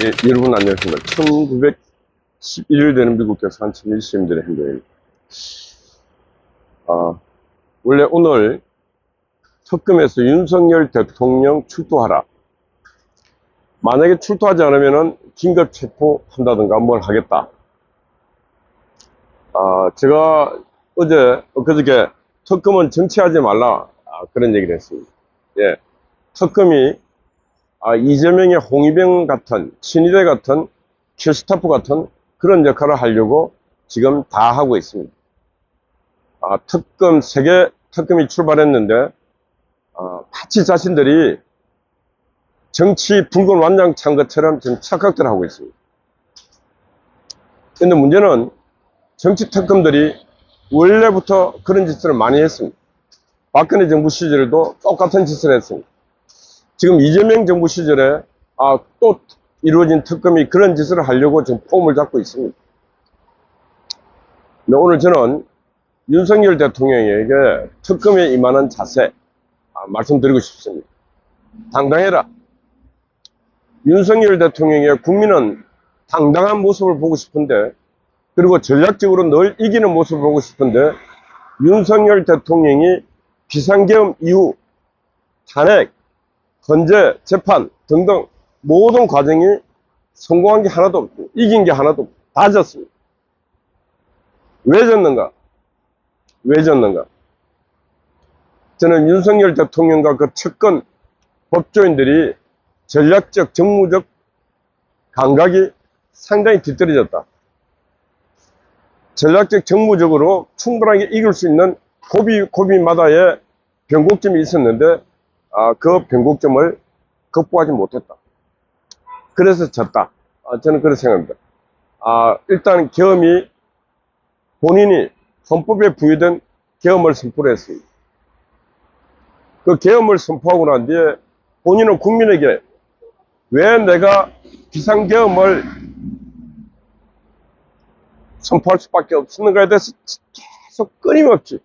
예, 여러분 안녕하십니까. 1911일 되는 미국 경산 천일시민들의 행동입니다. 원래 오늘 특검에서 윤석열 대통령 출두하라. 만약에 출두하지 않으면은 긴급 체포한다든가 뭘 하겠다. 제가 엊그저께 특검은 정치하지 말라. 그런 얘기를 했습니다. 예. 특검이 이재명의 홍위병 같은, 친위대 같은, 캐시타프 같은 그런 역할을 하려고 지금 다 하고 있습니다. 세계 특검이 출발했는데, 마치 자신들이 정치 붉은 완장 찬 것처럼 지금 착각들 하고 있습니다. 근데 문제는 정치 특검들이 원래부터 그런 짓을 많이 했습니다. 박근혜 정부 시절에도 똑같은 짓을 했습니다. 지금 이재명 정부 시절에 또 이루어진 특검이 그런 짓을 하려고 지금 폼을 잡고 있습니다. 근데 오늘 저는 윤석열 대통령에게 특검에 임하는 자세 말씀드리고 싶습니다. 당당해라. 윤석열 대통령의 국민은 당당한 모습을 보고 싶은데, 그리고 전략적으로 늘 이기는 모습을 보고 싶은데, 윤석열 대통령이 비상계엄 이후 탄핵, 헌재, 재판 등등 모든 과정이 성공한 게 하나도 없고 이긴 게 하나도 없고 다 졌습니다. 왜 졌는가? 왜 졌는가? 저는 윤석열 대통령과 그 측근 법조인들이 전략적, 정무적 감각이 상당히 뒤떨어졌다. 전략적, 정무적으로 충분하게 이길 수 있는 고비마다의 변곡점이 있었는데 그 변곡점을 극복하지 못했다. 그래서 졌다. 저는 그렇게 생각합니다. 일단 계엄이 본인이 헌법에 부여된 계엄을 선포를 했습니다. 그 계엄을 선포하고 난 뒤에 본인은 국민에게 왜 내가 비상계엄을 선포할 수밖에 없었는가에 대해서 계속 끊임없이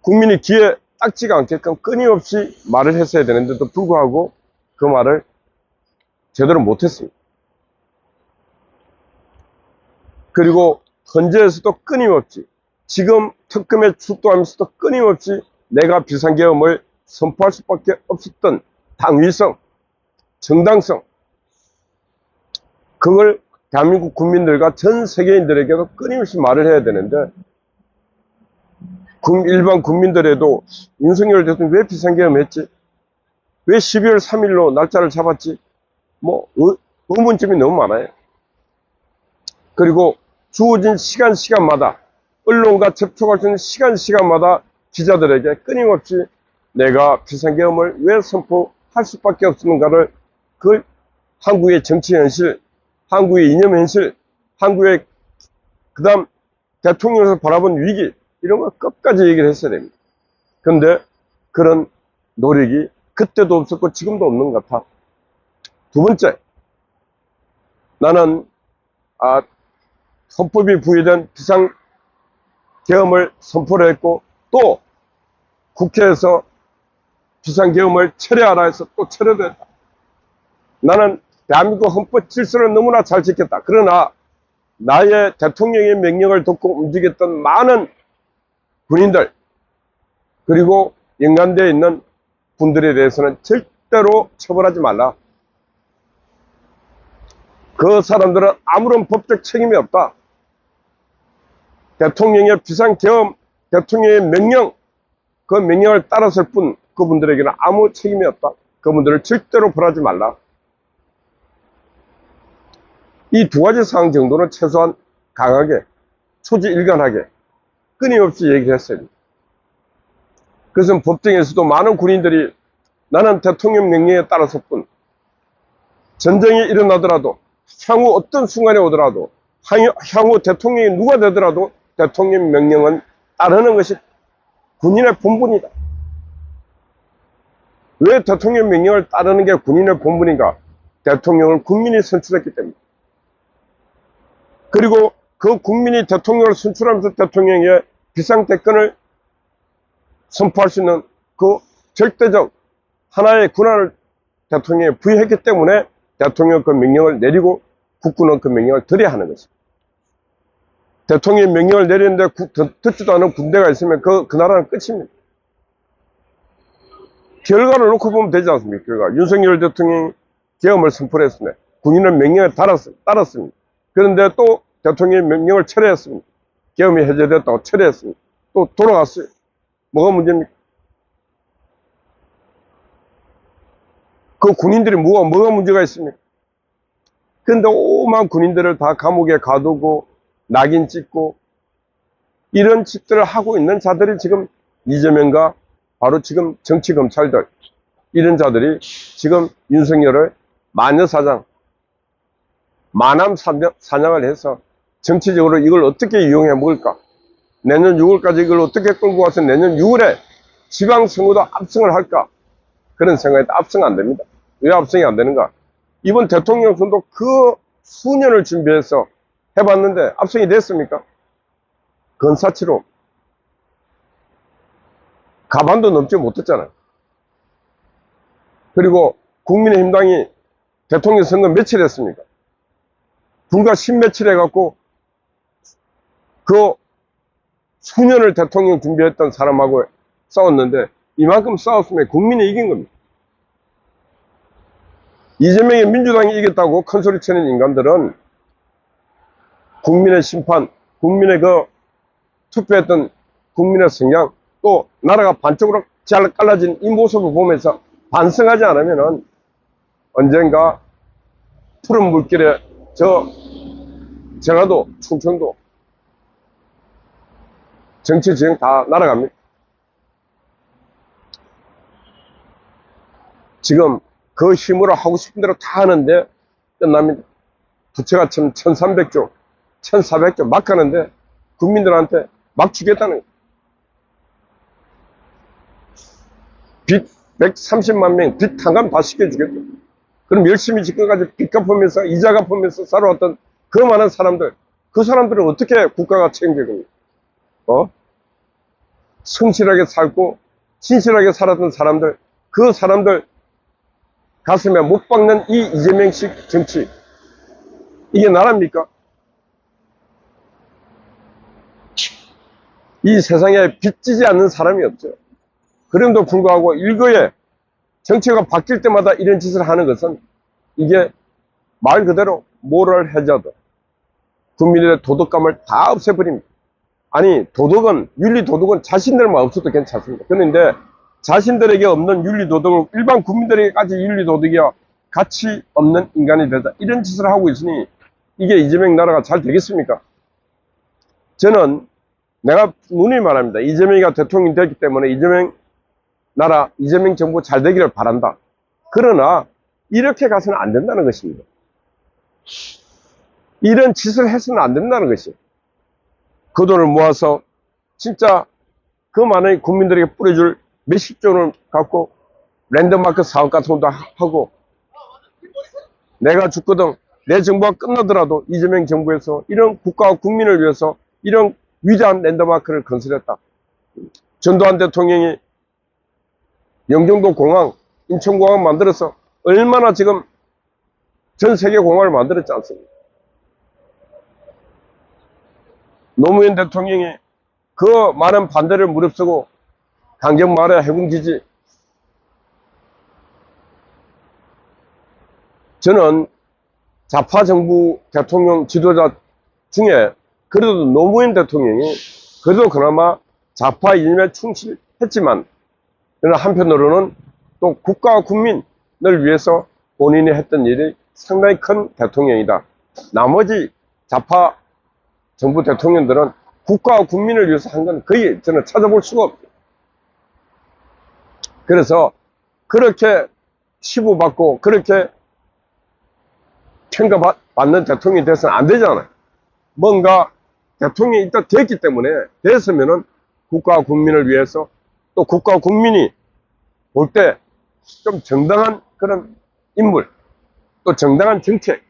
국민이 귀에 딱지가 않게끔 끊임없이 말을 했어야 되는데도 불구하고 그 말을 제대로 못했습니다. 그리고 헌재에서도 끊임없이, 지금 특검에 출두하면서도 끊임없이 내가 비상계엄을 선포할 수밖에 없었던 당위성, 정당성, 그걸 대한민국 국민들과 전 세계인들에게도 끊임없이 말을 해야 되는데, 일반 국민들에도 윤석열 대통령이 왜 비상계엄 했지? 왜 12월 3일로 날짜를 잡았지? 의문점이 너무 많아요. 그리고 주어진 시간마다, 언론과 접촉할 수 있는 시간마다 기자들에게 끊임없이 내가 비상계엄을 왜 선포할 수밖에 없었는가를, 그 한국의 정치 현실, 한국의 이념 현실, 한국의 그다음 대통령에서 바라본 위기, 이런 걸 끝까지 얘기를 했어야 됩니다. 그런데 그런 노력이 그때도 없었고 지금도 없는 것 같아. 두 번째, 나는 헌법이 부여된 비상계엄을 선포를 했고, 또 국회에서 비상계엄을 철회하라 해서 또 철회도 했다. 나는 대한민국 헌법 질서를 너무나 잘 지켰다. 그러나 나의 대통령의 명령을 듣고 움직였던 많은 군인들, 그리고 연관되어 있는 분들에 대해서는 절대로 처벌하지 말라. 그 사람들은 아무런 법적 책임이 없다. 대통령의 비상계엄, 대통령의 명령, 그 명령을 따랐을 뿐 그분들에게는 아무 책임이 없다. 그분들을 절대로 벌하지 말라. 이 두 가지 사항 정도는 최소한 강하게, 초지일관하게, 끊임없이 얘기를 했어요. 그래서 법정에서도 많은 군인들이 나는 대통령 명령에 따라서 뿐, 전쟁이 일어나더라도, 향후 어떤 순간에 오더라도, 향후 대통령이 누가 되더라도 대통령 명령은 따르는 것이 군인의 본분이다. 왜 대통령 명령을 따르는 게 군인의 본분인가? 대통령을 국민이 선출했기 때문에. 그리고 그 국민이 대통령을 선출하면서 대통령의 비상대권을 선포할 수 있는 그 절대적 하나의 권한을 대통령에 부여했기 때문에 대통령 그 명령을 내리고 국군은 그 명령을 들여야 하는 것입니다. 대통령이 명령을 내리는데 듣지도 않은 군대가 있으면 그 나라는 끝입니다. 결과를 놓고 보면 되지 않습니까? 결과. 윤석열 대통령이 계엄을 선포를 했습니다. 군인은 명령을 따랐습니다. 그런데 또 대통령이 명령을 철회했습니다. 계엄이 해제됐다고 철회했습니다. 또 돌아갔어요. 뭐가 문제입니까? 그 군인들이 뭐가 문제가 있습니까? 그런데 오만 군인들을 다 감옥에 가두고 낙인 찍고 이런 짓들을 하고 있는 자들이 지금 이재명과 바로 지금 정치검찰들 이런 자들이 지금 윤석열을 마녀사냥, 마남사냥을 해서 정치적으로 이걸 어떻게 이용해 먹을까? 내년 6월까지 이걸 어떻게 끌고 가서 내년 6월에 지방선거도 압승을 할까? 그런 생각에 압승 안 됩니다. 왜 압승이 안 되는가? 이번 대통령 선거 그 수년을 준비해서 해봤는데 압승이 됐습니까? 건사치로 가반도 넘지 못했잖아요. 그리고 국민의힘당이 대통령 선거 며칠 했습니까? 불과 10며칠 해갖고 그 수년을 대통령 준비했던 사람하고 싸웠는데 이만큼 싸웠으면 국민이 이긴 겁니다. 이재명이 민주당이 이겼다고 큰소리 치는 인간들은 국민의 심판, 국민의 그 투표했던 국민의 성향, 또 나라가 반쪽으로 잘 갈라진 이 모습을 보면서 반성하지 않으면은 언젠가 푸른 물길에 전라도, 충청도 정치 지형 다 날아갑니다. 지금 그 힘으로 하고 싶은 대로 다 하는데 끝납니다. 부채가 1300조, 1400조 막 가는데 국민들한테 막 주겠다는 거예요. 빚 130만 명, 빚 탕감 다 시켜주겠다. 그럼 열심히 지금까지 빚 갚으면서 이자 갚으면서 살아왔던 그 많은 사람들, 그 사람들은 어떻게 국가가 책임질 겁니까? 성실하게 살고 진실하게 살았던 사람들, 그 사람들 가슴에 못 박는 이 이재명식 정치, 이게 나랍니까? 이 세상에 빚지지 않는 사람이 없죠. 그럼에도 불구하고 일거에 정치가 바뀔 때마다 이런 짓을 하는 것은 이게 말 그대로 모럴 해저드, 국민들의 도덕감을 다 없애버립니다. 아니, 도덕은, 윤리 도덕은 자신들만 없어도 괜찮습니다. 그런데 자신들에게 없는 윤리 도덕을 일반 국민들에게까지 윤리 도덕이야 가치 없는 인간이 되다, 이런 짓을 하고 있으니 이게 이재명 나라가 잘 되겠습니까? 저는 내가 누누이 말합니다. 이재명이가 대통령이 됐기 때문에 이재명 나라, 이재명 정부 잘 되기를 바란다. 그러나 이렇게 가서는 안 된다는 것입니다. 이런 짓을 해서는 안 된다는 것이에요. 그 돈을 모아서 진짜 그 많은 국민들에게 뿌려줄 몇십 조를 갖고 랜드마크 사업 같은 것도 하고, 내가 죽거든 내 정부가 끝나더라도 이재명 정부에서 이런 국가와 국민을 위해서 이런 위대한 랜드마크를 건설했다. 전두환 대통령이 영종도 공항, 인천공항 만들어서 얼마나 지금 전 세계 공항을 만들었지 않습니까? 노무현 대통령이 그 많은 반대를 무릅쓰고 강정마을의 해군기지, 저는 좌파 정부 대통령 지도자 중에 그래도 노무현 대통령이 그래도 그나마 좌파 이념에 충실했지만, 그러나 한편으로는 또 국가와 국민을 위해서 본인이 했던 일이 상당히 큰 대통령이다. 나머지 좌파 정부 대통령들은 국가와 국민을 위해서 한 건 거의 저는 찾아볼 수가 없어요. 그래서 그렇게 치부받고 그렇게 평가받는 대통령이 돼서는 안 되잖아요. 뭔가 대통령이 일단 됐기 때문에, 됐으면은 국가와 국민을 위해서, 또 국가와 국민이 볼 때 좀 정당한 그런 인물, 또 정당한 정책,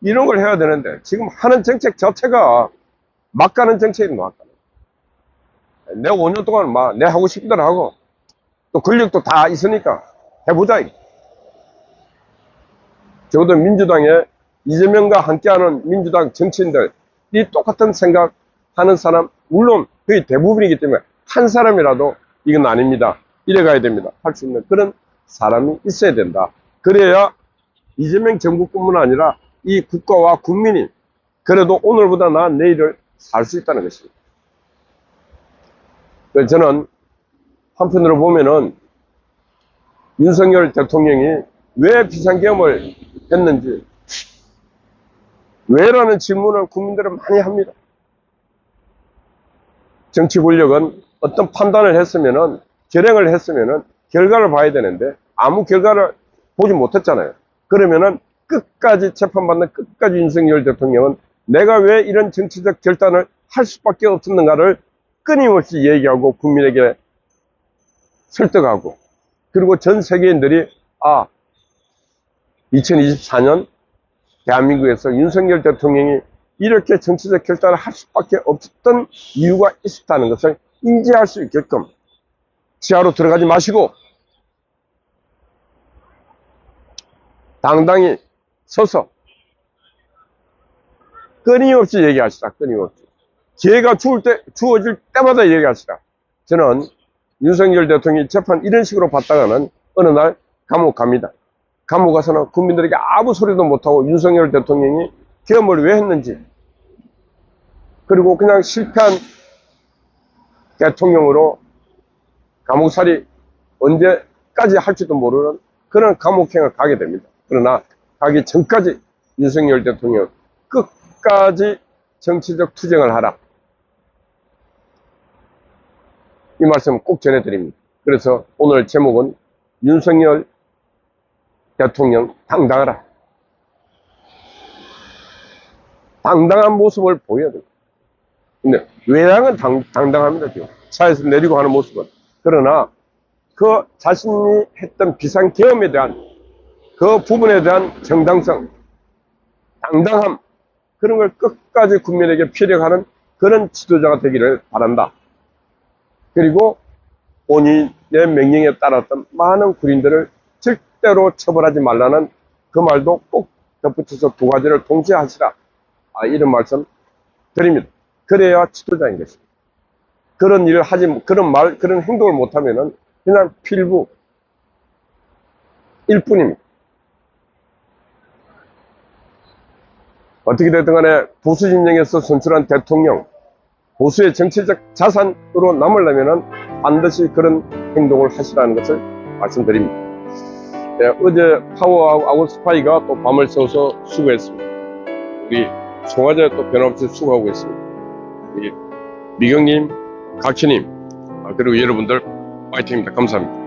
이런 걸 해야 되는데 지금 하는 정책 자체가 막 가는 정책입니다. 막 가는. 내가 5년 동안 막 내 하고 싶은 대로 하고 또 권력도 다 있으니까 해보자. 적어도 민주당에 이재명과 함께하는 민주당 정치인들이 똑같은 생각하는 사람, 물론 거의 대부분이기 때문에 한 사람이라도 이건 아닙니다, 이래가야 됩니다 할 수 있는 그런 사람이 있어야 된다. 그래야 이재명 정부뿐만 아니라 이 국가와 국민이 그래도 오늘보다 나은 내일을 살 수 있다는 것입니다. 그래서 저는 한편으로 보면은 윤석열 대통령이 왜 비상계엄을 했는지, 왜라는 질문을 국민들은 많이 합니다. 정치 권력은 어떤 판단을 했으면은, 결행을 했으면은 결과를 봐야 되는데 아무 결과를 보지 못했잖아요. 그러면은 끝까지 재판받는 끝까지 윤석열 대통령은 내가 왜 이런 정치적 결단을 할 수밖에 없었는가를 끊임없이 얘기하고 국민에게 설득하고, 그리고 전 세계인들이 2024년 대한민국에서 윤석열 대통령이 이렇게 정치적 결단을 할 수밖에 없었던 이유가 있었다는 것을 인지할 수 있게끔 지하로 들어가지 마시고 당당히 서서 끊임없이 얘기하시라. 끊임없이 기회가 주어질 때마다 얘기하시라. 저는 윤석열 대통령이 재판 이런 식으로 받다가는 어느 날 감옥 갑니다. 감옥 가서는 국민들에게 아무 소리도 못하고 윤석열 대통령이 계엄을 왜 했는지, 그리고 그냥 실패한 대통령으로 감옥살이 언제까지 할지도 모르는 그런 감옥행을 가게 됩니다. 그러나 가기 전까지 윤석열 대통령 끝까지 정치적 투쟁을 하라, 이 말씀을 꼭 전해드립니다. 그래서 오늘 제목은 윤석열 대통령 당당하라. 당당한 모습을 보여야 돼요. 근데 외양은 당당합니다. 지금 차에서 내리고 하는 모습은. 그러나 그 자신이 했던 비상계엄에 대한 그 부분에 대한 정당성, 당당함, 그런 걸 끝까지 국민에게 피력하는 그런 지도자가 되기를 바란다. 그리고 본인의 명령에 따랐던 많은 군인들을 절대로 처벌하지 말라는 그 말도 꼭 덧붙여서 두 가지를 동시에 하시라. 이런 말씀 드립니다. 그래야 지도자인 것입니다. 그런 일을 그런 행동을 못하면은 그냥 필부 일뿐입니다. 어떻게 되든 간에 보수 진영에서 선출한 대통령, 보수의 정치적 자산으로 남으려면 반드시 그런 행동을 하시라는 것을 말씀드립니다. 네, 어제 파워하고 아웃스파이가 또 밤을 새워서 수고했습니다. 우리 송화제 또 변함없이 수고하고 있습니다. 우리 미경님, 각시님, 그리고 여러분들 파이팅입니다. 감사합니다.